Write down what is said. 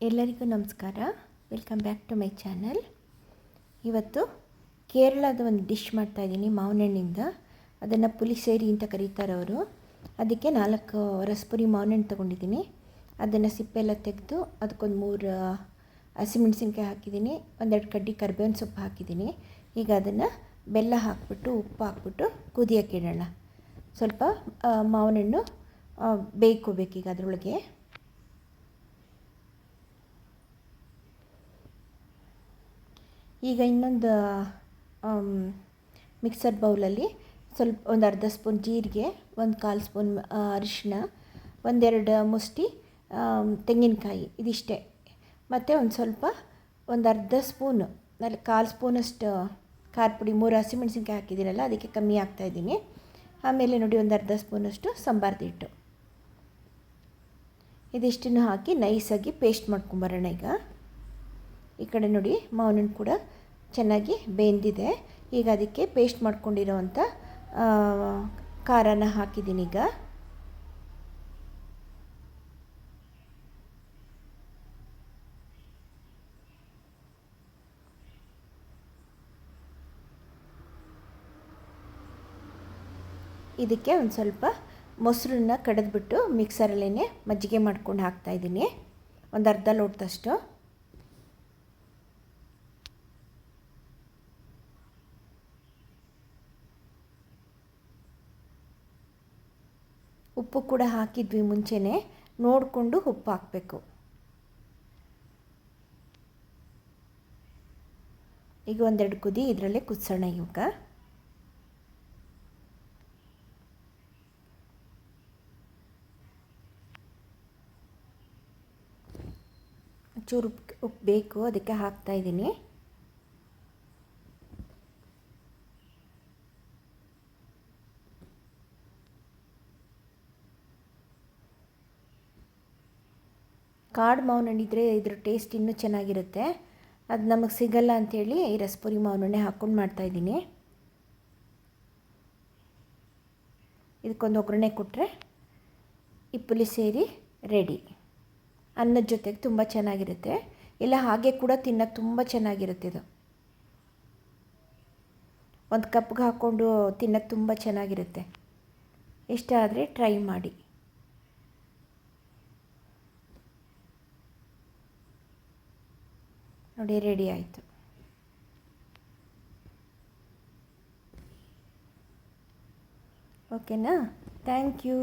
ಎಲ್ಲರಿಗೂ ನಮಸ್ಕಾರ. Welcome back to my channel. ಇವತ್ತು ಕೇರಳದ ಒಂದು ಡಿಶ್ ಮಾಡ್ತಾಯಿದ್ದೀನಿ ಮಾವಿನಹಣ್ಣಿಂದ. ಅದನ್ನು ಪುಲಿಸೇರಿ ಅಂತ ಕರೀತಾರೆ ಅವರು. ಅದಕ್ಕೆ 4 ರಸಪುರಿ ಮಾವಿನಹಣ್ಣು ತೊಗೊಂಡಿದ್ದೀನಿ. ಅದನ್ನು ಸಿಪ್ಪೆಲ್ಲ ತೆಗೆದು ಅದಕ್ಕೊಂದು 3 ಹಸಿಮೆಣಸಿನ್ಕಾಯಿ ಹಾಕಿದ್ದೀನಿ, 1-2 ಕಡ್ಡಿ ಕರಿಬೇವಿನ ಸೊಪ್ಪು ಹಾಕಿದ್ದೀನಿ. ಈಗ ಅದನ್ನು ಬೆಲ್ಲ ಹಾಕ್ಬಿಟ್ಟು ಉಪ್ಪು ಹಾಕ್ಬಿಟ್ಟು ಕುದಿಯೋಕ್ಕೆ ಇಡೋಣ. ಸ್ವಲ್ಪ ಮಾವಿನಹಣ್ಣು ಬೇಯ್ಕೋಬೇಕೀಗ ಅದರೊಳಗೆ. ಈಗ ಇನ್ನೊಂದು ಮಿಕ್ಸರ್ ಬೌಲಲ್ಲಿ ಸ್ವಲ್ಪ ಒಂದು ಅರ್ಧ ಸ್ಪೂನ್ ಜೀರಿಗೆ, 1/4 ಸ್ಪೂನ್ ಅರಿಶಿನ, 1-2 ಮುಷ್ಟಿ ತೆಂಗಿನಕಾಯಿ, ಇದಿಷ್ಟೇ. ಮತ್ತು ಒಂದು ಅರ್ಧ ಸ್ಪೂನು, 1/4 ಸ್ಪೂನಷ್ಟು ಖಾರ ಪುಡಿ, 3 ಹಸಿಮೆಣಸಿನ್ಕಾಯಿ ಹಾಕಿದ್ದೀನಲ್ಲ ಅದಕ್ಕೆ ಕಮ್ಮಿ ಹಾಕ್ತಾಯಿದ್ದೀನಿ. ಆಮೇಲೆ ನೋಡಿ ಒಂದು ಅರ್ಧ ಸ್ಪೂನಷ್ಟು ಸಾಂಬಾರ್ದು ಹಿಟ್ಟು, ಇದಿಷ್ಟನ್ನು ಹಾಕಿ ನೈಸಾಗಿ ಪೇಸ್ಟ್ ಮಾಡ್ಕೊಂಬರೋಣ. ಈ ಕಡೆ ನೋಡಿ ಮಾವಿನಹಣ್ಣು ಕೂಡ ಚೆನ್ನಾಗಿ ಬೆಂದಿದೆ. ಈಗ ಅದಕ್ಕೆ ಪೇಸ್ಟ್ ಮಾಡ್ಕೊಂಡಿರೋವಂಥ ಖಾರನ ಹಾಕಿದ್ದೀನಿ. ಈಗ ಇದಕ್ಕೆ ಒಂದು ಸ್ವಲ್ಪ ಮೊಸರನ್ನ ಕಡೆದ್ಬಿಟ್ಟು ಮಿಕ್ಸರಲ್ಲೇ ಮಜ್ಜಿಗೆ ಮಾಡ್ಕೊಂಡು ಹಾಕ್ತಾಯಿದ್ದೀನಿ, ಒಂದು ಅರ್ಧ ಲೋಟದಷ್ಟು. ಉಪ್ಪು ಕೂಡ ಹಾಕಿದ್ವಿ ಮುಂಚೆನೇ, ನೋಡಿಕೊಂಡು ಉಪ್ಪು ಹಾಕಬೇಕು. ಈಗ 1-2 ಕುದಿ ಇದರಲ್ಲೇ ಕುದಿಸೋಣ. ಇವಾಗ ಚೂರು ಉಪ್ಪು ಬೇಕು, ಅದಕ್ಕೆ ಹಾಕ್ತಾಯಿದ್ದೀನಿ. ಕಾಡು ಮಾವಿನಹಣ್ಣು ಇದ್ದರೆ ಇದ್ರ ಟೇಸ್ಟ್ ಇನ್ನೂ ಚೆನ್ನಾಗಿರುತ್ತೆ. ಅದು ನಮಗೆ ಸಿಗಲ್ಲ ಅಂಥೇಳಿ ಈ ರಸಪುರಿ ಮಾವಿನಹಣ್ಣೆ ಹಾಕ್ಕೊಂಡು ಮಾಡ್ತಾಯಿದ್ದೀನಿ. ಇದಕ್ಕೊಂದು ಒಗ್ಗರಣೆ ಕೊಟ್ಟರೆ ಈ ಪುಲಿಸೇರಿ ರೆಡಿ. ಅನ್ನದ ಜೊತೆಗೆ ತುಂಬ ಚೆನ್ನಾಗಿರುತ್ತೆ, ಇಲ್ಲ ಹಾಗೆ ಕೂಡ ತಿನ್ನೋಕ್ಕೆ ತುಂಬ ಚೆನ್ನಾಗಿರುತ್ತೆ. ಇದು ಒಂದು ಕಪ್ಗೆ ಹಾಕ್ಕೊಂಡು ತಿನ್ನೋಕ್ಕೆ ತುಂಬ ಚೆನ್ನಾಗಿರುತ್ತೆ. ಇಷ್ಟ ಆದರೆ ಟ್ರೈ ಮಾಡಿ. ನೋಡಿ, ರೆಡಿ ಆಯಿತು. ಓಕೆನಾ? Thank you.